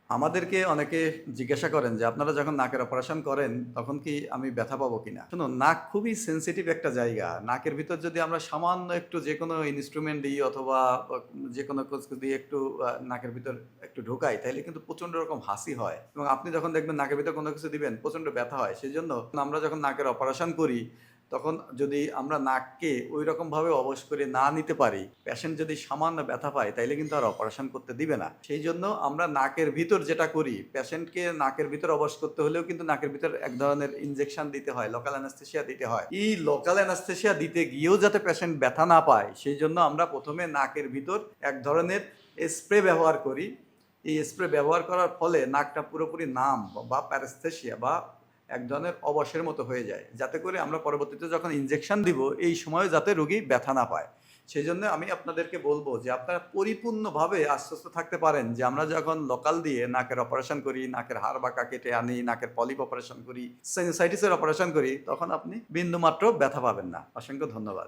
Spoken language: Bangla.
আমাদেরকে অনেকে জিজ্ঞাসা করেন যে, "আপনারা যখন নাকের অপারেশন করেন, তখন কি আমি ব্যথা পাবো কিনা?" শুনুন, নাক খুবই সেনসিটিভ একটা জায়গা। নাকের ভিতর যদি আমরা সামান্য একটু যেকোনো ইন্সট্রুমেন্ট দিই অথবা যেকোনো কিছু দিয়ে একটু নাকের ভিতর একটু ঢোকাই, তাইলে কিন্তু প্রচণ্ড রকম হাসি হয় এবং আপনি যখন দেখবেন নাকের ভিতর কোনো কিছু দিবেন, প্রচণ্ড ব্যথা হয়। সেজন্য আমরা যখন নাকের অপারেশন করি, তখন যদি আমরা নাককে ঐরকমভাবে অবশ করে না নিতে পারি, পেশেন্ট যদি সামান্য ব্যথা পায় তাইলে কিন্তু আর অপারেশন করতে দিবে না। সেই জন্য আমরা নাকের ভিতর যেটা করি, পেশেন্টকে নাকের ভিতর অবশ করতে হলেও কিন্তু নাকের ভিতর এক ধরনের ইনজেকশন দিতে হয়, লোকাল অ্যানেসথেসিয়া দিতে হয়। এই লোকাল অ্যানেসথেসিয়া দিতে গিয়েও যাতে পেশেন্ট ব্যথা না পায়, সেই জন্য আমরা প্রথমে নাকের ভিতর এক ধরনের স্প্রে ব্যবহার করি। এই স্প্রে ব্যবহার করার ফলে নাকটা পুরোপুরি নাম বা প্যারাস্থেসিয়া বা এক ধরনের অবশের মতো হয়ে যায়, যাতে করে আমরা পরবর্তীতে যখন ইনজেকশন দিব এই সময়ে যাতে রোগী ব্যথা না পায়। সেই জন্য আমি আপনাদেরকে বলবো যে আপনারা পরিপূর্ণভাবে আশ্বস্ত থাকতে পারেন যে আমরা যখন লোকাল দিয়ে নাকের অপারেশন করি, নাকের হাড় বাঁকা কেটে আনি, নাকের পলিপ অপারেশন করি, সাইনোসাইটিসের অপারেশন করি, তখন আপনি বিন্দুমাত্র ব্যথা পাবেন না। অসংখ্য ধন্যবাদ।